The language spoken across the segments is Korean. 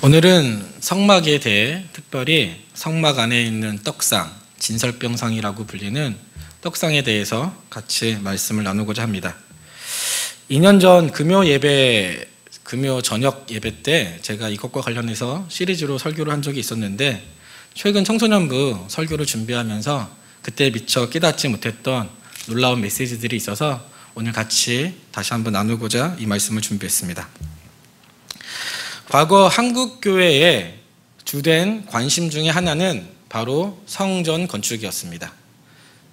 오늘은 성막에 대해 특별히 성막 안에 있는 떡상, 진설병상이라고 불리는 떡상에 대해서 같이 말씀을 나누고자 합니다. 2년 전 금요 저녁 예배 때 제가 이것과 관련해서 시리즈로 설교를 한 적이 있었는데, 최근 청소년부 설교를 준비하면서 그때 미처 깨닫지 못했던 놀라운 메시지들이 있어서 오늘 같이 다시 한번 나누고자 이 말씀을 준비했습니다. 과거 한국교회의 주된 관심 중에 하나는 바로 성전 건축이었습니다.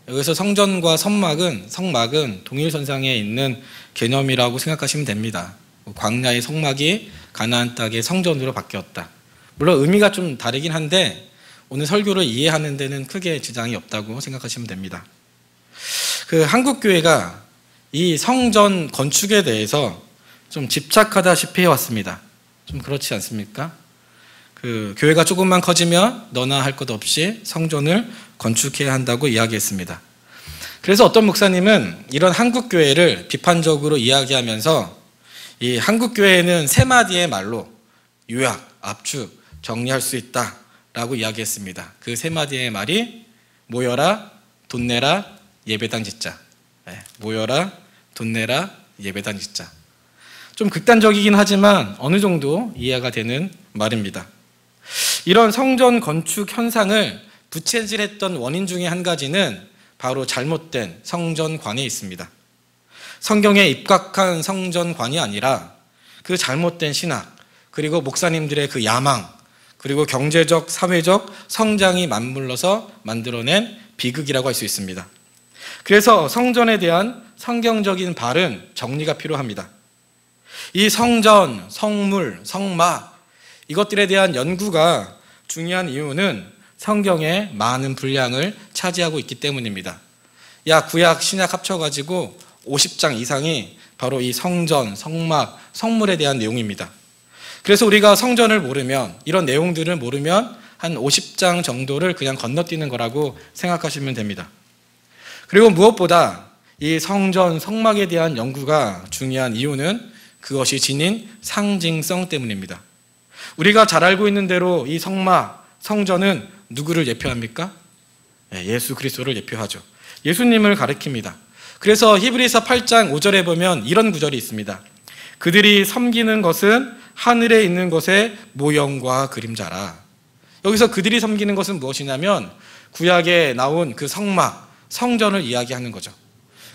여기서 성전과 성막은 동일선상에 있는 개념이라고 생각하시면 됩니다. 광야의 성막이 가나안 땅의 성전으로 바뀌었다. 물론 의미가 좀 다르긴 한데 오늘 설교를 이해하는 데는 크게 지장이 없다고 생각하시면 됩니다. 한국교회가 이 성전 건축에 대해서 좀 집착하다시피 해왔습니다. 좀 그렇지 않습니까? 교회가 조금만 커지면 너나 할 것 없이 성전을 건축해야 한다고 이야기했습니다. 그래서 어떤 목사님은 이런 한국교회를 비판적으로 이야기하면서 이 한국교회는 세 마디의 말로 요약, 압축, 정리할 수 있다라고 이야기했습니다. 그 세 마디의 말이 모여라, 돈 내라, 예배당 짓자. 모여라, 돈 내라, 예배당 짓자. 좀 극단적이긴 하지만 어느 정도 이해가 되는 말입니다. 이런 성전 건축 현상을 부채질했던 원인 중에 한 가지는 바로 잘못된 성전관에 있습니다. 성경에 입각한 성전관이 아니라 그 잘못된 신학, 그리고 목사님들의 그 야망, 그리고 경제적, 사회적 성장이 맞물러서 만들어낸 비극이라고 할 수 있습니다. 그래서 성전에 대한 성경적인 바른 정리가 필요합니다. 이 성전, 성물, 성막, 이것들에 대한 연구가 중요한 이유는 성경의 많은 분량을 차지하고 있기 때문입니다. 구약, 신약 합쳐가지고 50장 이상이 바로 이 성전, 성막, 성물에 대한 내용입니다. 그래서 우리가 성전을 모르면, 이런 내용들을 모르면 한 50장 정도를 그냥 건너뛰는 거라고 생각하시면 됩니다. 그리고 무엇보다 이 성전, 성막에 대한 연구가 중요한 이유는 그것이 지닌 상징성 때문입니다. 우리가 잘 알고 있는 대로 이 성막, 성전은 누구를 예표합니까? 예수 그리스도를 예표하죠. 예수님을 가리킵니다. 그래서 히브리서 8장 5절에 보면 이런 구절이 있습니다. 그들이 섬기는 것은 하늘에 있는 것의 모형과 그림자라. 여기서 그들이 섬기는 것은 무엇이냐면 구약에 나온 그 성막, 성전을 이야기하는 거죠.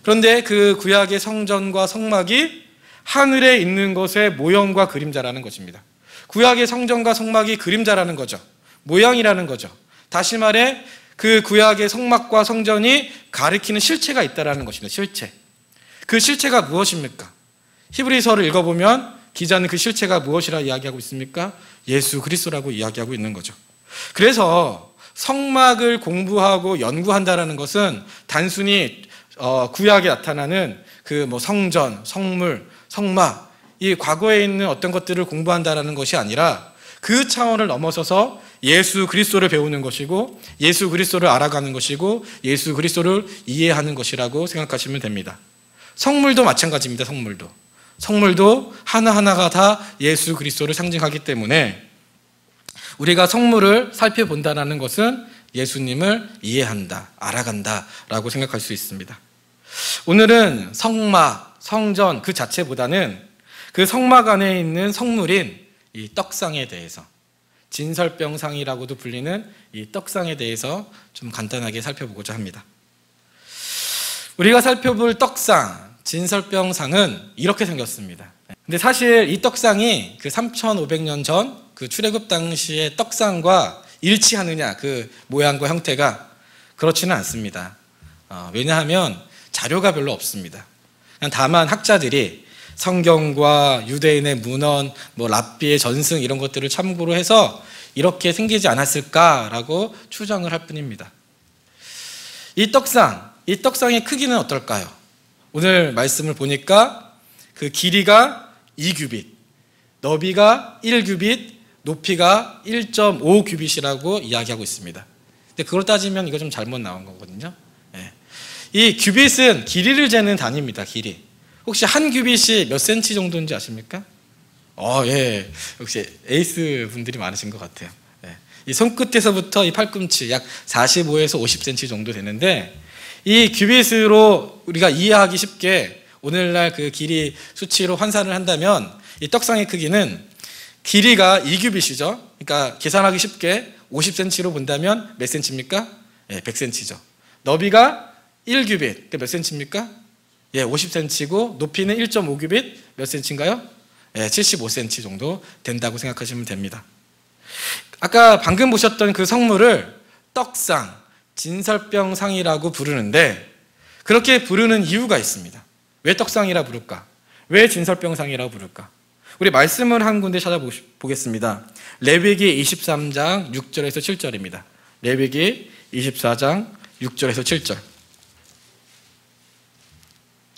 그런데 그 구약의 성전과 성막이 하늘에 있는 것의 모형과 그림자라는 것입니다. 구약의 성전과 성막이 그림자라는 거죠. 모양이라는 거죠. 다시 말해 그 구약의 성막과 성전이 가리키는 실체가 있다는 것입니다. 실체. 그 실체가 무엇입니까? 히브리서를 읽어보면 기자는 그 실체가 무엇이라 이야기하고 있습니까? 예수 그리스도라고 이야기하고 있는 거죠. 그래서 성막을 공부하고 연구한다는 것은 단순히 구약에 나타나는 성전, 성물, 성막, 이 과거에 있는 어떤 것들을 공부한다는 것이 아니라 그 차원을 넘어서서 예수 그리스도를 배우는 것이고 예수 그리스도를 알아가는 것이고 예수 그리스도를 이해하는 것이라고 생각하시면 됩니다. 성물도 마찬가지입니다. 성물도 하나하나가 다 예수 그리스도를 상징하기 때문에 우리가 성물을 살펴본다는 것은 예수님을 이해한다, 알아간다라고 생각할 수 있습니다. 오늘은 성막, 성전 그 자체보다는 그 성막 안에 있는 성물인 이 떡상에 대해서, 진설병상이라고도 불리는 이 떡상에 대해서 좀 간단하게 살펴보고자 합니다. 우리가 살펴볼 떡상, 진설병상은 이렇게 생겼습니다. 근데 사실 이 떡상이 3,500년 전 출애굽 당시의 떡상과 일치하느냐, 그 모양과 형태가 그렇지는 않습니다. 왜냐하면 자료가 별로 없습니다. 다만 학자들이 성경과 유대인의 문헌, 랍비의 전승 이런 것들을 참고로 해서 이렇게 생기지 않았을까라고 추정을 할 뿐입니다. 이 떡상의 크기는 어떨까요? 오늘 말씀을 보니까 그 길이가 2규빗, 너비가 1규빗, 높이가 1.5규빗이라고 이야기하고 있습니다. 근데 그걸 따지면 이거 좀 잘못 나온 거거든요. 이 규빗은 길이를 재는 단위입니다. 길이. 혹시 한 규빗이 몇 센치 정도인지 아십니까? 예. 역시 에이스 분들이 많으신 것 같아요. 예. 이 손끝에서부터 이 팔꿈치 약 45에서 50cm 정도 되는데, 이 큐빗으로 우리가 이해하기 쉽게 오늘날 그 길이 수치로 환산을 한다면 이 떡상의 크기는 길이가 2큐빗이죠. 그러니까 계산하기 쉽게 50cm로 본다면 몇 cm입니까? 100cm죠. 너비가 1큐빗, 그러니까 몇 cm입니까? 50cm고 높이는 1.5큐빗, 몇 cm인가요? 75cm 정도 된다고 생각하시면 됩니다. 아까 방금 보셨던 그 성물을 떡상, 진설병상이라고 부르는데, 그렇게 부르는 이유가 있습니다. 왜 떡상이라 부를까? 왜 진설병상이라고 부를까? 우리 말씀을 한 군데 찾아보겠습니다. 레위기 23장 6절에서 7절입니다. 레위기 24장 6절에서 7절.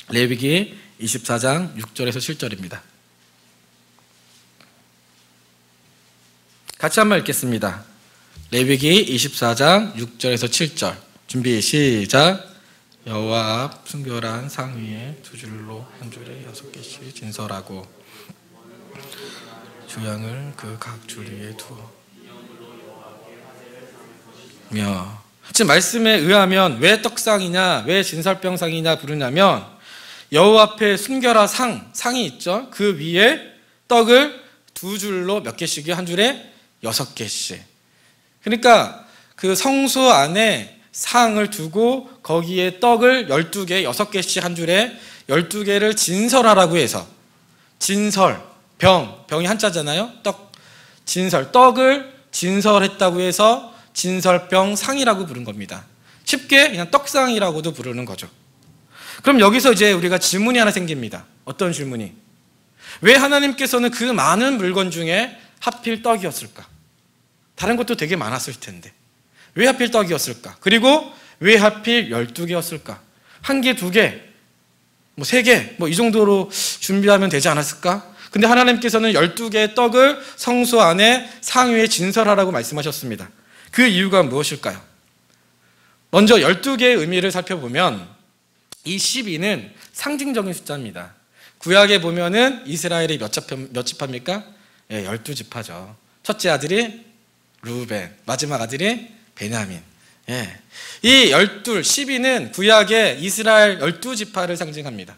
레위기 24장 6절에서 7절입니다. 같이 한번 읽겠습니다. 레위기 24장 6절에서 7절. 준비 시작. 여호와 앞 순결한 상 위에 두 줄로 한 줄에 6개씩 진설하고 주양을 그 각 줄 위에 두며. 지금 말씀에 의하면 왜 떡상이냐, 왜 진설병상이냐 부르냐면, 여호와 앞에 순결한 상이 있죠. 그 위에 떡을 두 줄로 몇 개씩이요? 한 줄에 6개씩. 그러니까 그 성소 안에 상을 두고 거기에 떡을 12개, 6개씩 한 줄에 12개를 진설하라고 해서, 진설, 병이 한자잖아요. 진설, 떡을 진설했다고 해서 진설병상이라고 부른 겁니다. 쉽게 그냥 떡상이라고도 부르는 거죠. 그럼 여기서 이제 우리가 질문이 하나 생깁니다. 어떤 질문이? 왜 하나님께서는 그 많은 물건 중에 하필 떡이었을까? 다른 것도 되게 많았을 텐데 왜 하필 떡이었을까? 그리고 왜 하필 12개였을까? 1개, 2개, 3개 이 정도로 준비하면 되지 않았을까? 근데 하나님께서는 12개의 떡을 성소 안에 상 위에 진설하라고 말씀하셨습니다. 그 이유가 무엇일까요? 먼저 12개의 의미를 살펴보면 이 12는 상징적인 숫자입니다. 구약에 보면은 이스라엘이 몇 지파입니까? 12지파죠. 첫째 아들이 루벤, 마지막 아들이 베냐민. 이 12는 구약의 이스라엘 12지파를 상징합니다.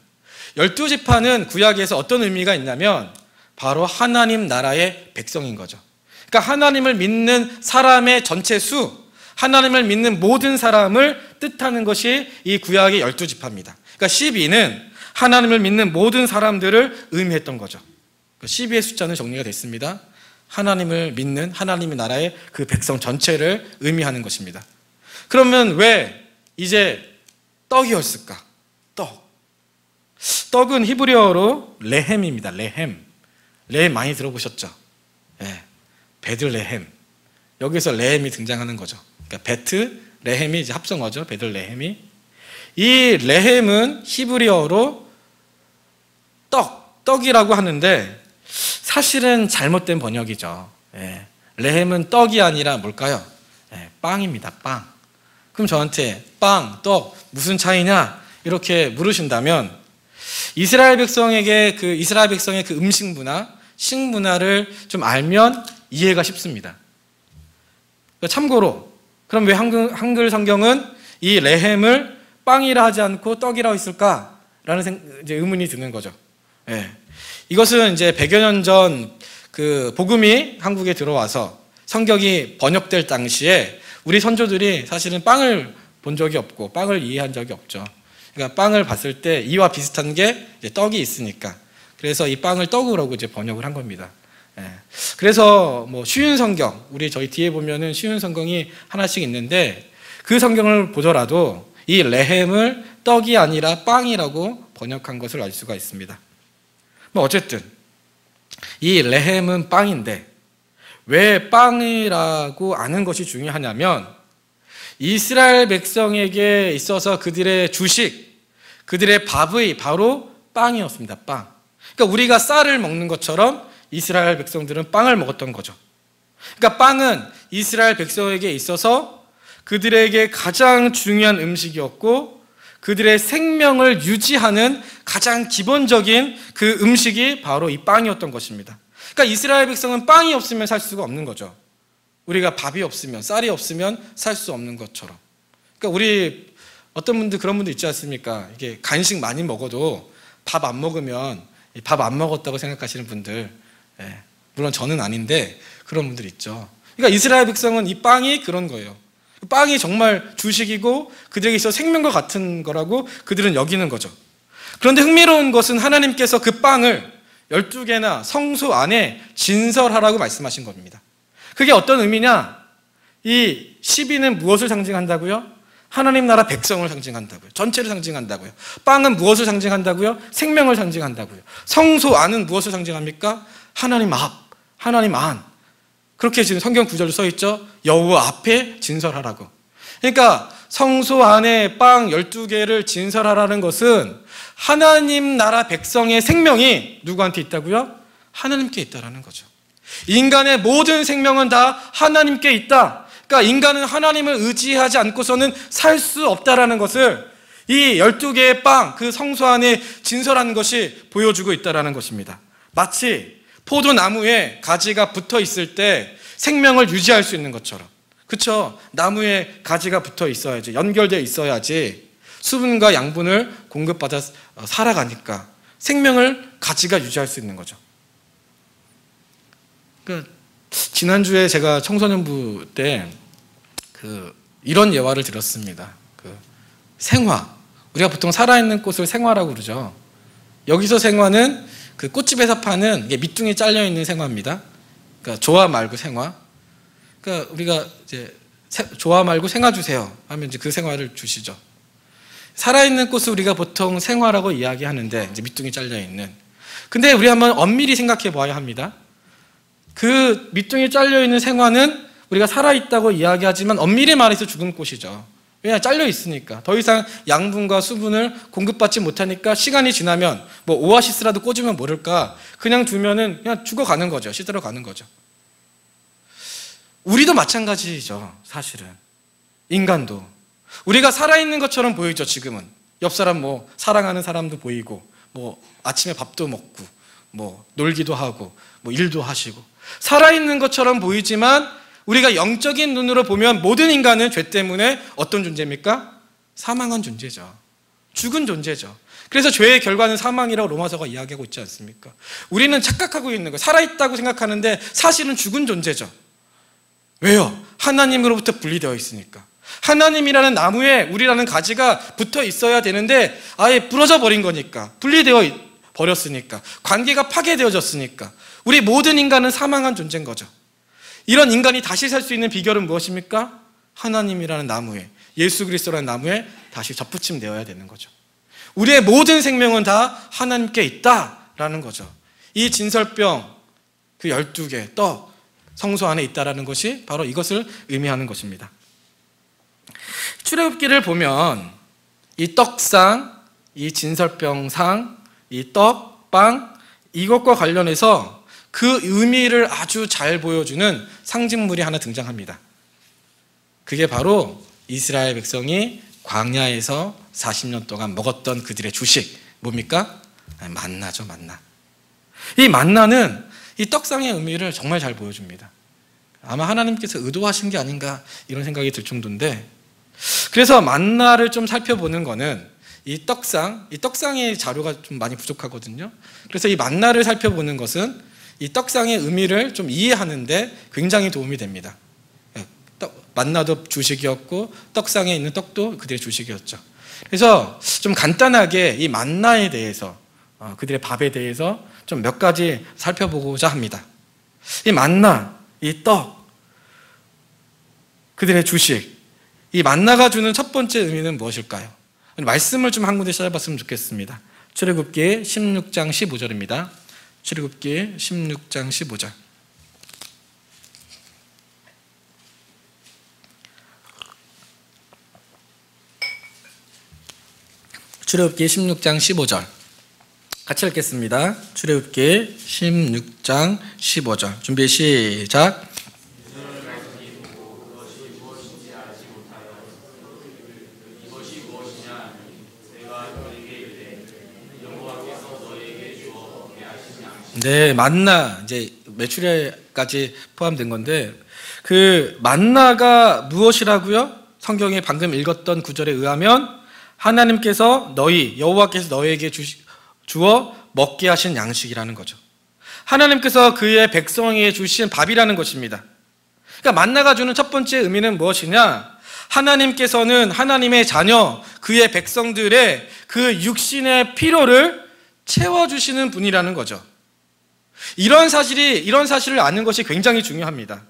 12지파는 구약에서 어떤 의미가 있냐면 바로 하나님 나라의 백성인 거죠. 그러니까 하나님을 믿는 사람의 전체 수, 하나님을 믿는 모든 사람을 뜻하는 것이 이 구약의 12지파입니다. 그러니까 12는 하나님을 믿는 모든 사람들을 의미했던 거죠. 12의 숫자는 정리가 됐습니다. 하나님을 믿는 하나님의 나라의 그 백성 전체를 의미하는 것입니다. 그러면 왜 이제 떡이었을까? 떡은 히브리어로 레헴입니다. 레헴 많이 들어보셨죠? 베들레헴. 여기서 레헴이 등장하는 거죠. 그러니까 베트 레헴이 이제 합성어죠. 베들레헴이. 이 레헴은 히브리어로 떡이라고 하는데 사실은 잘못된 번역이죠. 레헴은 떡이 아니라 뭘까요? 빵입니다. 빵. 그럼 저한테 빵, 떡 무슨 차이냐 이렇게 물으신다면, 이스라엘 백성의 그 음식 문화, 식문화를 좀 알면 이해가 쉽습니다. 참고로 그럼 왜 한글 성경은 이 레헴을 빵이라 하지 않고 떡이라고 했을까라는 이제 의문이 드는 거죠. 이것은 이제 100여 년 전 그 복음이 한국에 들어와서 성경이 번역될 당시에 우리 선조들이 사실은 빵을 본 적이 없고 빵을 이해한 적이 없죠. 그러니까 빵을 봤을 때 이와 비슷한 게 이제 떡이 있으니까, 그래서 이 빵을 떡으로 이제 번역을 한 겁니다. 그래서 쉬운 성경, 저희 뒤에 보면은 쉬운 성경이 하나씩 있는데 그 성경을 보더라도 이 레헴을 떡이 아니라 빵이라고 번역한 것을 알 수가 있습니다. 어쨌든 이 레헴은 빵인데 왜 빵이라고 아는 것이 중요하냐면, 이스라엘 백성에게 있어서 그들의 주식, 그들의 밥이 바로 빵이었습니다. 빵. 그러니까 우리가 쌀을 먹는 것처럼 이스라엘 백성들은 빵을 먹었던 거죠. 그러니까 빵은 이스라엘 백성에게 있어서 그들에게 가장 중요한 음식이었고, 그들의 생명을 유지하는 가장 기본적인 그 음식이 바로 이 빵이었던 것입니다. 그러니까 이스라엘 백성은 빵이 없으면 살 수가 없는 거죠. 우리가 밥이 없으면, 쌀이 없으면 살 수 없는 것처럼. 그러니까 우리 어떤 분들 그런 분들 있지 않습니까? 이게 간식 많이 먹어도 밥 안 먹으면 밥 안 먹었다고 생각하시는 분들, 물론 저는 아닌데 그런 분들 있죠. 그러니까 이스라엘 백성은 이 빵이 그런 거예요. 빵이 정말 주식이고 그들에게 있어 생명과 같은 거라고 그들은 여기는 거죠. 그런데 흥미로운 것은 하나님께서 그 빵을 12개나 성소 안에 진설하라고 말씀하신 겁니다. 그게 어떤 의미냐? 이 12는 무엇을 상징한다고요? 하나님 나라 백성을 상징한다고요. 전체를 상징한다고요. 빵은 무엇을 상징한다고요? 생명을 상징한다고요. 성소 안은 무엇을 상징합니까? 하나님 앞, 하나님 안. 그렇게 지금 성경 구절로 써 있죠. 여호와 앞에 진설하라고. 그러니까 성소 안에 빵 12개를 진설하라는 것은 하나님 나라 백성의 생명이 누구한테 있다고요? 하나님께 있다라는 거죠. 인간의 모든 생명은 다 하나님께 있다. 그러니까 인간은 하나님을 의지하지 않고서는 살 수 없다라는 것을 이 12개의 빵, 그 성소 안에 진설하는 것이 보여주고 있다라는 것입니다. 마치 포도나무에 가지가 붙어 있을 때 생명을 유지할 수 있는 것처럼. 그렇죠? 나무에 가지가 붙어 있어야지, 연결되어 있어야지 수분과 양분을 공급받아 살아가니까 생명을 가지가 유지할 수 있는 거죠. 그러니까 지난주에 제가 청소년부 때 이런 예화를 들었습니다. 생화. 우리가 보통 살아있는 꽃을 생화라고 그러죠. 여기서 생화는 그 꽃집에서 파는 밑둥이 잘려있는 생화입니다. 그러니까 좋아 말고 생화. 그러니까 우리가 이제 좋아 말고 생화 주세요 하면 이제 그 생화를 주시죠. 살아있는 꽃을 우리가 보통 생화라고 이야기하는데 이제 밑둥이 잘려있는. 근데 우리 한번 엄밀히 생각해 봐야 합니다. 그 밑둥이 잘려있는 생화는 우리가 살아있다고 이야기하지만 엄밀히 말해서 죽은 꽃이죠. 왜냐? 잘려있으니까. 더 이상 양분과 수분을 공급받지 못하니까 시간이 지나면 뭐 오아시스라도 꽂으면 모를까 그냥 두면은 그냥 죽어가는 거죠. 시들어가는 거죠. 우리도 마찬가지죠. 사실은. 인간도. 우리가 살아있는 것처럼 보이죠. 지금은. 옆 사람 뭐 사랑하는 사람도 보이고 뭐 아침에 밥도 먹고 뭐 놀기도 하고 뭐 일도 하시고 살아있는 것처럼 보이지만 우리가 영적인 눈으로 보면 모든 인간은 죄 때문에 어떤 존재입니까? 사망한 존재죠. 죽은 존재죠. 그래서 죄의 결과는 사망이라고 로마서가 이야기하고 있지 않습니까? 우리는 착각하고 있는 거예요. 살아있다고 생각하는데 사실은 죽은 존재죠. 왜요? 하나님으로부터 분리되어 있으니까. 하나님이라는 나무에 우리라는 가지가 붙어 있어야 되는데 아예 부러져 버린 거니까. 분리되어 버렸으니까. 관계가 파괴되어졌으니까. 우리 모든 인간은 사망한 존재인 거죠. 이런 인간이 다시 살 수 있는 비결은 무엇입니까? 하나님이라는 나무에, 예수 그리스도라는 나무에 다시 접붙임되어야 되는 거죠. 우리의 모든 생명은 다 하나님께 있다라는 거죠. 이 진설병, 그 12개 떡, 성소 안에 있다라는 것이 바로 이것을 의미하는 것입니다. 출애굽기를 보면 이 떡상, 이 진설병상, 이 떡, 빵 이것과 관련해서 그 의미를 아주 잘 보여주는 상징물이 하나 등장합니다. 그게 바로 이스라엘 백성이 광야에서 40년 동안 먹었던 그들의 주식 뭡니까? 만나죠. 만나. 이 만나는 이 떡상의 의미를 정말 잘 보여줍니다. 아마 하나님께서 의도하신 게 아닌가 이런 생각이 들 정도인데, 그래서 만나를 좀 살펴보는 거는 이 떡상의 자료가 좀 많이 부족하거든요. 그래서 이 만나를 살펴보는 것은 이 떡상의 의미를 좀 이해하는데 굉장히 도움이 됩니다. 만나도 주식이었고 떡상에 있는 떡도 그들의 주식이었죠. 그래서 좀 간단하게 이 만나에 대해서 그들의 밥에 대해서 좀 몇 가지 살펴보고자 합니다. 이 만나, 이 떡, 그들의 주식, 이 만나가 주는 첫 번째 의미는 무엇일까요? 말씀을 좀 한 군데 찾아봤으면 좋겠습니다. 출애굽기 16장 15절입니다. 출애굽기 16장 15절. 출애굽기 16장 15절. 같이 읽겠습니다. 출애굽기 16장 15절. 준비 시작. 네, 만나. 이제 매출에까지 포함된 건데, 그 만나가 무엇이라고요? 성경에 방금 읽었던 구절에 의하면 하나님께서 여호와께서 너희에게 주어 먹게 하신 양식이라는 거죠. 하나님께서 그의 백성에게 주신 밥이라는 것입니다. 그러니까 만나가 주는 첫 번째 의미는 무엇이냐? 하나님께서는 하나님의 자녀, 그의 백성들의 그 육신의 필요를 채워주시는 분이라는 거죠. 이런 사실을 아는 것이 굉장히 중요합니다.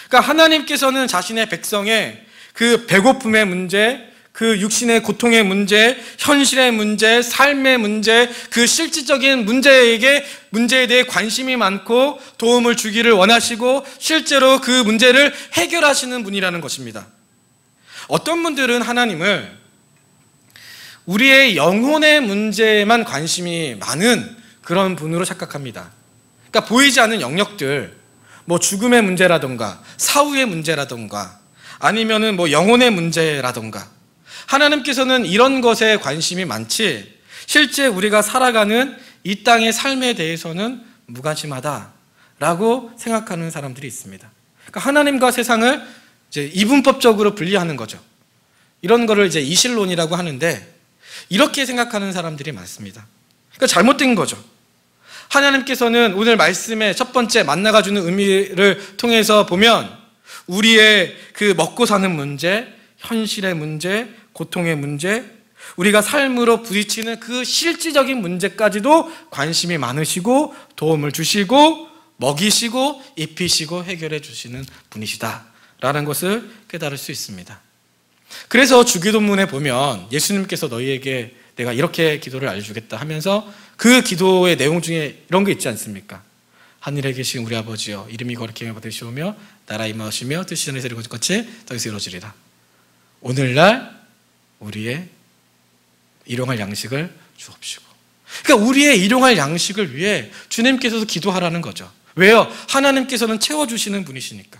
그러니까 하나님께서는 자신의 백성의 그 배고픔의 문제, 그 육신의 고통의 문제, 현실의 문제, 삶의 문제, 그 실질적인 문제에 대해 관심이 많고 도움을 주기를 원하시고 실제로 그 문제를 해결하시는 분이라는 것입니다. 어떤 분들은 하나님을 우리의 영혼의 문제에만 관심이 많은 그런 분으로 착각합니다. 그러니까 보이지 않는 영역들, 뭐 죽음의 문제라던가 사후의 문제라던가 아니면은 뭐 영혼의 문제라던가, 하나님께서는 이런 것에 관심이 많지 실제 우리가 살아가는 이 땅의 삶에 대해서는 무관심하다라고 생각하는 사람들이 있습니다. 그러니까 하나님과 세상을 이제 이분법적으로 분리하는 거죠. 이런 거를 이제 이실론이라고 하는데, 이렇게 생각하는 사람들이 많습니다. 그러니까 잘못된 거죠. 하나님께서는 오늘 말씀의 첫 번째 만나가 주는 의미를 통해서 보면 우리의 그 먹고 사는 문제, 현실의 문제, 고통의 문제, 우리가 삶으로 부딪히는 그 실질적인 문제까지도 관심이 많으시고 도움을 주시고 먹이시고 입히시고 해결해 주시는 분이시다라는 것을 깨달을 수 있습니다. 그래서 주기도문에 보면 예수님께서 너희에게 내가 이렇게 기도를 알려주겠다 하면서 그 기도의 내용 중에 이런 게 있지 않습니까? 하늘에 계신 우리 아버지여, 이름이 거룩히 받으시오며 나라 임하시며 뜻이 하늘에서 이루어질 것 같이 땅에서 이루어지리라. 오늘날 우리의 일용할 양식을 주옵시고. 그러니까 우리의 일용할 양식을 위해 주님께서도 기도하라는 거죠. 왜요? 하나님께서는 채워주시는 분이시니까.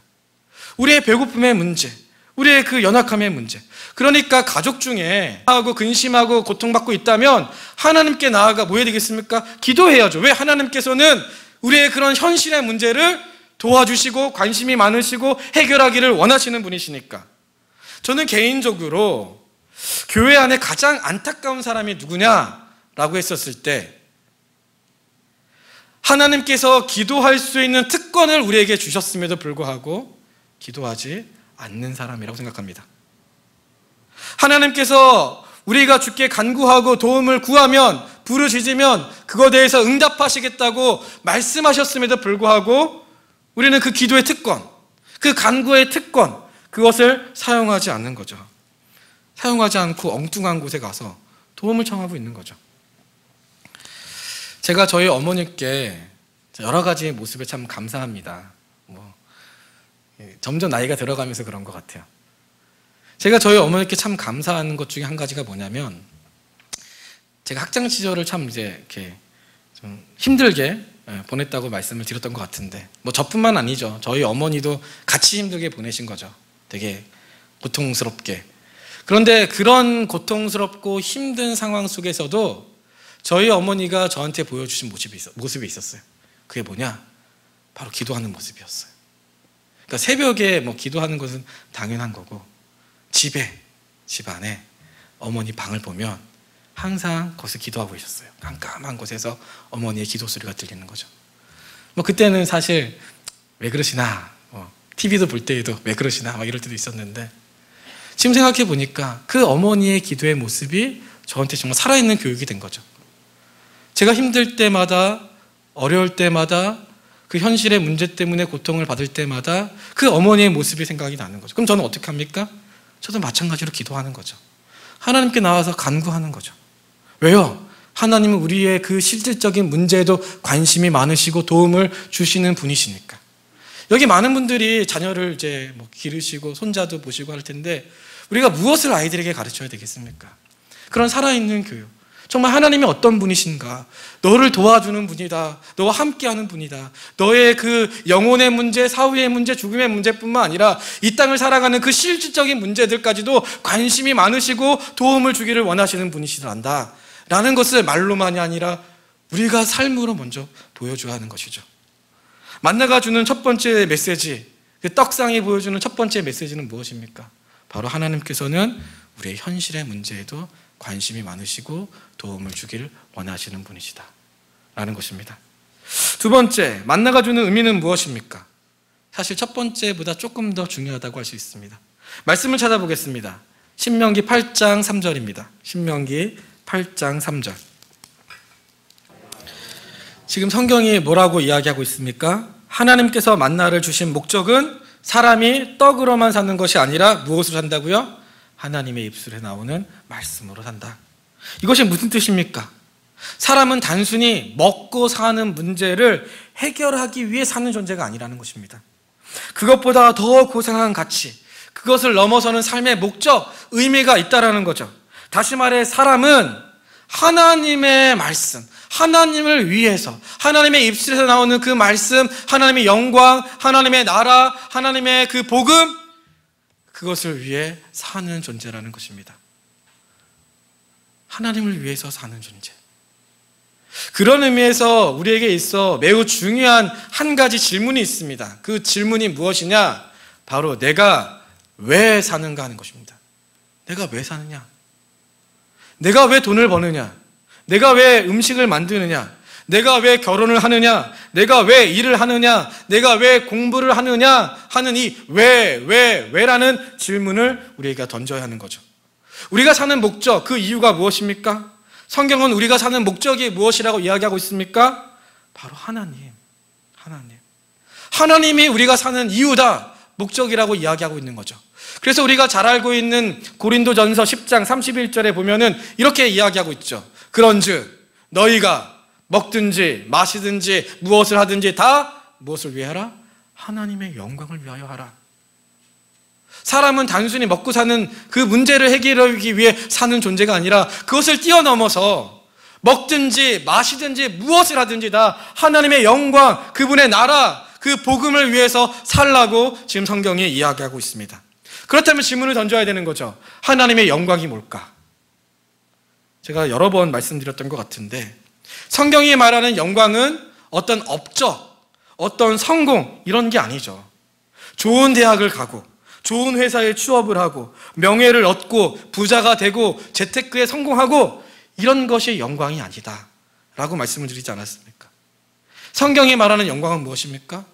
우리의 배고픔의 문제, 우리의 그 연약함의 문제, 그러니까 가족 중에 하고 근심하고 고통받고 있다면 하나님께 나아가 뭐 해야 되겠습니까? 기도해야죠. 왜? 하나님께서는 우리의 그런 현실의 문제를 도와주시고 관심이 많으시고 해결하기를 원하시는 분이시니까. 저는 개인적으로 교회 안에 가장 안타까운 사람이 누구냐라고 했었을 때, 하나님께서 기도할 수 있는 특권을 우리에게 주셨음에도 불구하고 기도하지 않는 사람이라고 생각합니다. 하나님께서 우리가 주께 간구하고 도움을 구하면, 부르짖으면 그거에 대해서 응답하시겠다고 말씀하셨음에도 불구하고 우리는 그 기도의 특권, 그 간구의 특권, 그것을 사용하지 않는 거죠. 사용하지 않고 엉뚱한 곳에 가서 도움을 청하고 있는 거죠. 제가 저희 어머니께 여러 가지 모습에 참 감사합니다. 점점 나이가 들어가면서 그런 것 같아요. 제가 저희 어머니께 참 감사하는 것 중에 한 가지가 뭐냐면, 제가 학창 시절을 참 이제 이렇게 좀 힘들게 보냈다고 말씀을 드렸던 것 같은데, 뭐 저뿐만 아니죠. 저희 어머니도 같이 힘들게 보내신 거죠. 되게 고통스럽게. 그런데 그런 고통스럽고 힘든 상황 속에서도 저희 어머니가 저한테 보여주신 모습이 있었어요. 그게 뭐냐? 바로 기도하는 모습이었어요. 그러니까 새벽에 뭐 기도하는 것은 당연한 거고, 집 안에 어머니 방을 보면 항상 거기서 기도하고 계셨어요. 깜깜한 곳에서 어머니의 기도 소리가 들리는 거죠. 뭐 그때는 사실 왜 그러시나, TV도 볼 때에도 왜 그러시나 막 이럴 때도 있었는데, 지금 생각해 보니까 그 어머니의 기도의 모습이 저한테 정말 살아있는 교육이 된 거죠. 제가 힘들 때마다, 어려울 때마다, 그 현실의 문제 때문에 고통을 받을 때마다 그 어머니의 모습이 생각이 나는 거죠. 그럼 저는 어떻게 합니까? 저도 마찬가지로 기도하는 거죠. 하나님께 나와서 간구하는 거죠. 왜요? 하나님은 우리의 그 실질적인 문제에도 관심이 많으시고 도움을 주시는 분이시니까. 여기 많은 분들이 자녀를 이제 뭐 기르시고 손자도 보시고 할 텐데, 우리가 무엇을 아이들에게 가르쳐야 되겠습니까? 그런 살아있는 교육. 정말 하나님이 어떤 분이신가? 너를 도와주는 분이다. 너와 함께하는 분이다. 너의 그 영혼의 문제, 사후의 문제, 죽음의 문제뿐만 아니라 이 땅을 살아가는 그 실질적인 문제들까지도 관심이 많으시고 도움을 주기를 원하시는 분이시란다 라는 것을 말로만이 아니라 우리가 삶으로 먼저 보여줘야 하는 것이죠. 만나가 주는 첫 번째 메시지, 그 떡상이 보여주는 첫 번째 메시지는 무엇입니까? 바로 하나님께서는 우리의 현실의 문제에도 관심이 많으시고 도움을 주길 원하시는 분이시다 라는 것입니다. 두 번째, 만나가 주는 의미는 무엇입니까? 사실 첫 번째보다 조금 더 중요하다고 할 수 있습니다. 말씀을 찾아보겠습니다. 신명기 8장 3절입니다. 신명기 8장 3절. 지금 성경이 뭐라고 이야기하고 있습니까? 하나님께서 만나를 주신 목적은 사람이 떡으로만 사는 것이 아니라 무엇으로 산다고요? 하나님의 입술에 나오는 말씀으로 산다. 이것이 무슨 뜻입니까? 사람은 단순히 먹고 사는 문제를 해결하기 위해 사는 존재가 아니라는 것입니다. 그것보다 더 고상한 가치, 그것을 넘어서는 삶의 목적, 의미가 있다라는 거죠. 다시 말해 사람은 하나님의 말씀, 하나님을 위해서, 하나님의 입술에서 나오는 그 말씀, 하나님의 영광, 하나님의 나라, 하나님의 그 복음, 그것을 위해 사는 존재라는 것입니다. 하나님을 위해서 사는 존재. 그런 의미에서 우리에게 있어 매우 중요한 한 가지 질문이 있습니다. 그 질문이 무엇이냐? 바로 내가 왜 사는가 하는 것입니다. 내가 왜 사느냐? 내가 왜 돈을 버느냐? 내가 왜 음식을 만드느냐? 내가 왜 결혼을 하느냐? 내가 왜 일을 하느냐? 내가 왜 공부를 하느냐? 하는 이 왜라는 질문을 우리가 던져야 하는 거죠. 우리가 사는 목적, 그 이유가 무엇입니까? 성경은 우리가 사는 목적이 무엇이라고 이야기하고 있습니까? 바로 하나님이 우리가 사는 이유다, 목적이라고 이야기하고 있는 거죠. 그래서 우리가 잘 알고 있는 고린도전서 10장 31절에 보면은 이렇게 이야기하고 있죠. 그런즉 너희가 먹든지 마시든지 무엇을 하든지 다 무엇을 위해 하라? 하나님의 영광을 위하여 하라. 사람은 단순히 먹고 사는 그 문제를 해결하기 위해 사는 존재가 아니라 그것을 뛰어넘어서 먹든지 마시든지 무엇을 하든지 다 하나님의 영광, 그분의 나라, 그 복음을 위해서 살라고 지금 성경이 이야기하고 있습니다. 그렇다면 질문을 던져야 되는 거죠. 하나님의 영광이 뭘까? 제가 여러 번 말씀드렸던 것 같은데 성경이 말하는 영광은 어떤 업적, 어떤 성공 이런 게 아니죠. 좋은 대학을 가고 좋은 회사에 취업을 하고 명예를 얻고 부자가 되고 재테크에 성공하고 이런 것이 영광이 아니다 라고 말씀을 드리지 않았습니까? 성경이 말하는 영광은 무엇입니까?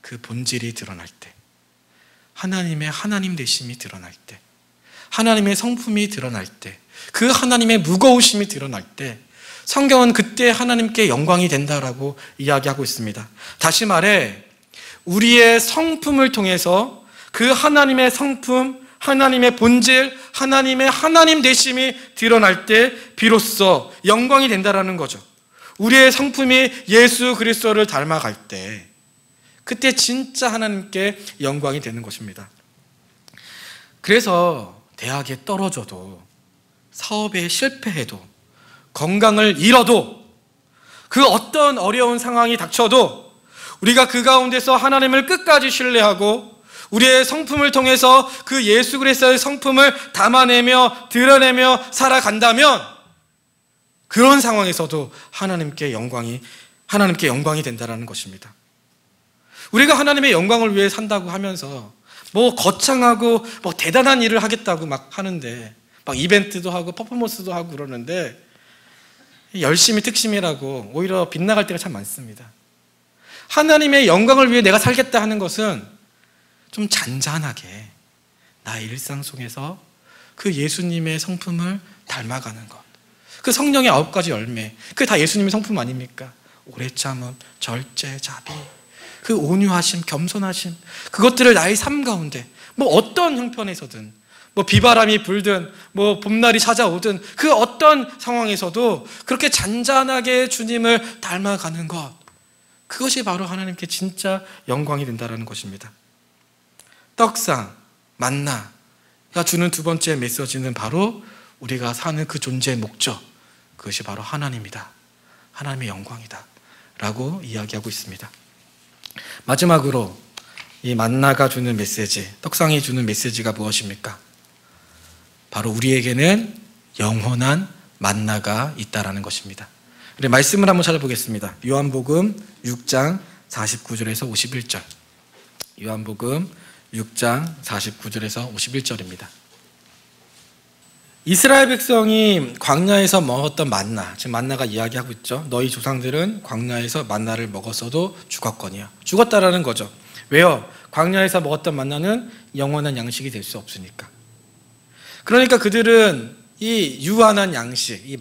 그 본질이 드러날 때, 하나님의 하나님 되심이 드러날 때, 하나님의 성품이 드러날 때, 그 하나님의 무거우심이 드러날 때 성경은 그때 하나님께 영광이 된다라고 이야기하고 있습니다. 다시 말해 우리의 성품을 통해서 그 하나님의 성품, 하나님의 본질, 하나님의 하나님 되심이 드러날 때 비로소 영광이 된다라는 거죠. 우리의 성품이 예수 그리스도를 닮아갈 때 그때 진짜 하나님께 영광이 되는 것입니다. 그래서 대학에 떨어져도 사업에 실패해도 건강을 잃어도 그 어떤 어려운 상황이 닥쳐도 우리가 그 가운데서 하나님을 끝까지 신뢰하고 우리의 성품을 통해서 그 예수 그리스도의 성품을 담아내며 드러내며 살아간다면 그런 상황에서도 하나님께 영광이 된다는 것입니다. 우리가 하나님의 영광을 위해 산다고 하면서 뭐 거창하고 뭐 대단한 일을 하겠다고 막 하는데 막 이벤트도 하고 퍼포먼스도 하고 그러는데 열심히 특심이라고 오히려 빗나갈 때가 참 많습니다. 하나님의 영광을 위해 내가 살겠다 하는 것은 좀 잔잔하게 나의 일상 속에서 그 예수님의 성품을 닮아가는 것, 그 성령의 9가지 열매, 그게 다 예수님의 성품 아닙니까? 오래 참음, 절제, 자비, 그 온유하심, 겸손하심, 그것들을 나의 삶 가운데 뭐 어떤 형편에서든 뭐 비바람이 불든 뭐 봄날이 찾아오든 그 어떤 상황에서도 그렇게 잔잔하게 주님을 닮아가는 것, 그것이 바로 하나님께 진짜 영광이 된다는 것입니다. 떡상, 만나가 주는 두 번째 메시지는 바로 우리가 사는 그 존재의 목적, 그것이 바로 하나님이다, 하나님의 영광이다 라고 이야기하고 있습니다. 마지막으로 이 만나가 주는 메시지, 떡상이 주는 메시지가 무엇입니까? 바로 우리에게는 영원한 만나가 있다라는 것입니다. 우리 말씀을 한번 찾아보겠습니다. 요한복음 6장 49절에서 51절. 요한복음 6장 49절에서 51절입니다. 이스라엘 백성이 광야에서 먹었던 만나, 지금 만나가 이야기하고 있죠. 너희 조상들은 광야에서 만나를 먹었어도 죽었거니와. 죽었다라는 거죠. 왜요? 광야에서 먹었던 만나는 영원한 양식이 될 수 없으니까. 그러니까 그들은 이 유한한 양식, 이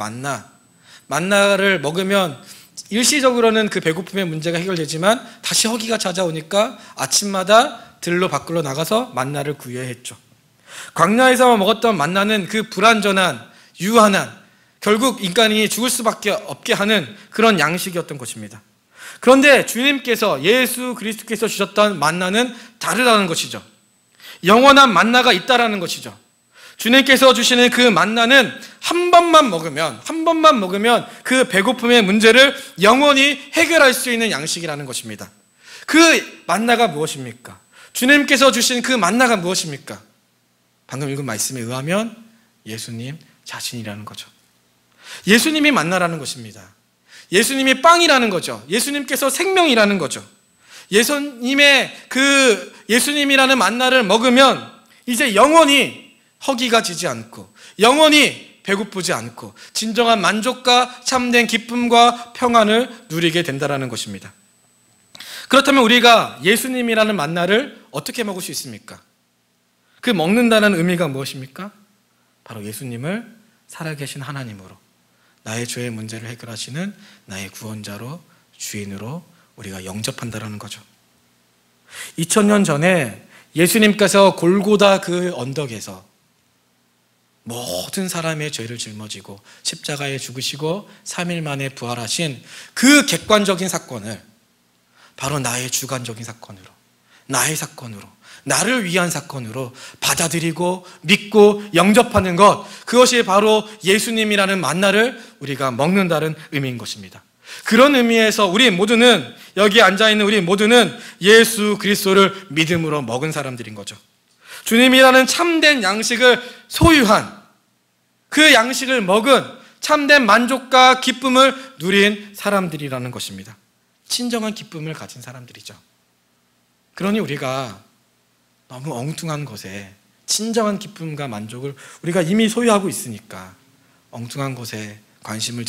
만나를 먹으면 일시적으로는 그 배고픔의 문제가 해결되지만 다시 허기가 찾아오니까 아침마다 들로 밖으로 나가서 만나를 구해야 했죠. 광야에서 먹었던 만나는 그 불완전한, 유한한, 결국 인간이 죽을 수밖에 없게 하는 그런 양식이었던 것입니다. 그런데 주님께서, 예수 그리스도께서 주셨던 만나는 다르다는 것이죠. 영원한 만나가 있다라는 것이죠. 주님께서 주시는 그 만나는 한 번만 먹으면 그 배고픔의 문제를 영원히 해결할 수 있는 양식이라는 것입니다. 그 만나가 무엇입니까? 주님께서 주신 그 만나가 무엇입니까? 방금 읽은 말씀에 의하면 예수님 자신이라는 거죠. 예수님이 만나라는 것입니다. 예수님이 빵이라는 거죠. 예수님께서 생명이라는 거죠. 예수님이라는 만나를 먹으면 이제 영원히 허기가 지지 않고 영원히 배고프지 않고 진정한 만족과 참된 기쁨과 평안을 누리게 된다는 것입니다. 그렇다면 우리가 예수님이라는 만나를 어떻게 먹을 수 있습니까? 그 먹는다는 의미가 무엇입니까? 바로 예수님을 살아계신 하나님으로, 나의 죄의 문제를 해결하시는 나의 구원자로, 주인으로 우리가 영접한다는 거죠. 2000년 전에 예수님께서 골고다 그 언덕에서 모든 사람의 죄를 짊어지고 십자가에 죽으시고 3일 만에 부활하신 그 객관적인 사건을 바로 나의 주관적인 사건으로, 나의 사건으로, 나를 위한 사건으로 받아들이고 믿고 영접하는 것, 그것이 바로 예수님이라는 만나를 우리가 먹는다는 의미인 것입니다. 그런 의미에서 우리 모두는, 여기 앉아있는 우리 모두는 예수 그리스도를 믿음으로 먹은 사람들인 거죠. 주님이라는 참된 양식을 소유한, 그 양식을 먹은 참된 만족과 기쁨을 누린 사람들이라는 것입니다. 진정한 기쁨을 가진 사람들이죠. 그러니 우리가 너무 엉뚱한 것에 진정한 기쁨과 만족을 우리가 이미 소유하고 있으니까 엉뚱한 것에 관심을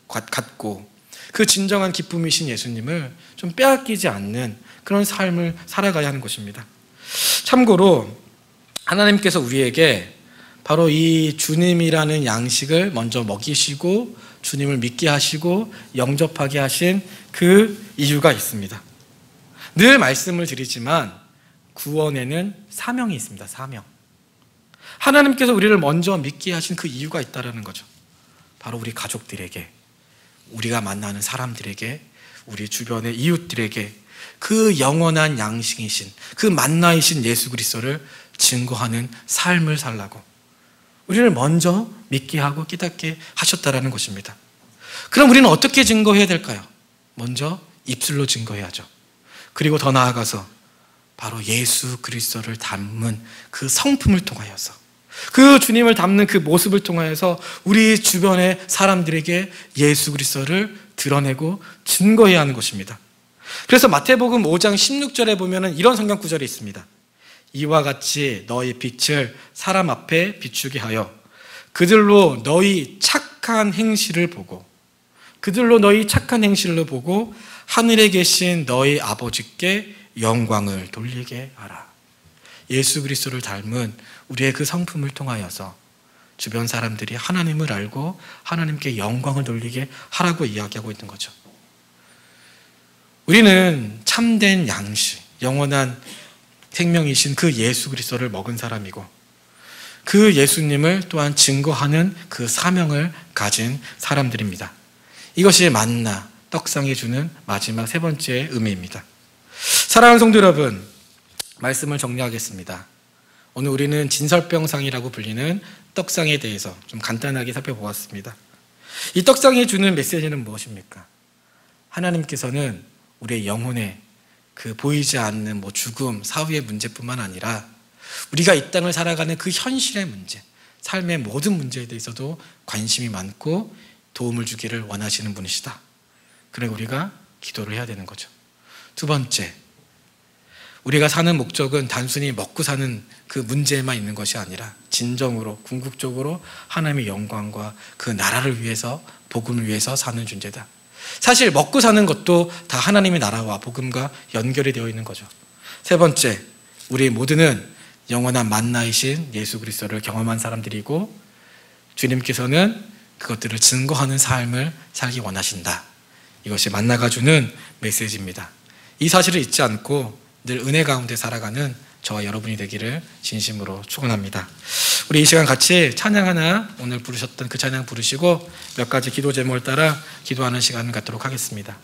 갖고 그 진정한 기쁨이신 예수님을 좀 빼앗기지 않는 그런 삶을 살아가야 하는 것입니다. 참고로 하나님께서 우리에게 바로 이 주님이라는 양식을 먼저 먹이시고 주님을 믿게 하시고 영접하게 하신 그 이유가 있습니다. 늘 말씀을 드리지만 구원에는 사명이 있습니다. 사명. 하나님께서 우리를 먼저 믿게 하신 그 이유가 있다는 거죠. 바로 우리 가족들에게, 우리가 만나는 사람들에게, 우리 주변의 이웃들에게 그 영원한 양식이신, 그 만나이신 예수 그리스도를 증거하는 삶을 살라고 우리를 먼저 믿게 하고 깨닫게 하셨다는 것입니다. 그럼 우리는 어떻게 증거해야 될까요? 먼저 입술로 증거해야죠. 그리고 더 나아가서 바로 예수 그리스도를 닮은 그 성품을 통하여서, 그 주님을 닮는 그 모습을 통하여서 우리 주변의 사람들에게 예수 그리스도를 드러내고 증거해야 하는 것입니다. 그래서 마태복음 5장 16절에 보면 이런 성경 구절이 있습니다. 이와 같이 너희 빛을 사람 앞에 비추게 하여 그들로 너희 착한 행실을 보고 하늘에 계신 너희 아버지께 영광을 돌리게 하라. 예수 그리스도를 닮은 우리의 그 성품을 통하여서 주변 사람들이 하나님을 알고 하나님께 영광을 돌리게 하라고 이야기하고 있는 거죠. 우리는 참된 양식, 영원한 생명이신 그 예수 그리스도를 먹은 사람이고 그 예수님을 또한 증거하는 그 사명을 가진 사람들입니다. 이것이 만나, 떡상이 주는 마지막 세 번째 의미입니다. 사랑하는 성도 여러분, 말씀을 정리하겠습니다. 오늘 우리는 진설병상이라고 불리는 떡상에 대해서 좀 간단하게 살펴보았습니다. 이 떡상이 주는 메시지는 무엇입니까? 하나님께서는 우리의 영혼에 그 보이지 않는 죽음, 사후의 문제뿐만 아니라 우리가 이 땅을 살아가는 그 현실의 문제, 삶의 모든 문제에 대해서도 관심이 많고 도움을 주기를 원하시는 분이시다. 그래 우리가 기도를 해야 되는 거죠. 두 번째, 우리가 사는 목적은 단순히 먹고 사는 그 문제에만 있는 것이 아니라 진정으로 궁극적으로 하나님의 영광과 그 나라를 위해서, 복음을 위해서 사는 존재다. 사실 먹고 사는 것도 다 하나님의 나라와 복음과 연결이 되어 있는 거죠. 세 번째, 우리 모두는 영원한 만나이신 예수 그리스도를 경험한 사람들이고 주님께서는 그것들을 증거하는 삶을 살기 원하신다. 이것이 만나가 주는 메시지입니다. 이 사실을 잊지 않고 늘 은혜 가운데 살아가는 저와 여러분이 되기를 진심으로 축원합니다. 우리 이 시간 같이 찬양 하나, 오늘 부르셨던 그 찬양 부르시고 몇 가지 기도 제목을 따라 기도하는 시간을 갖도록 하겠습니다.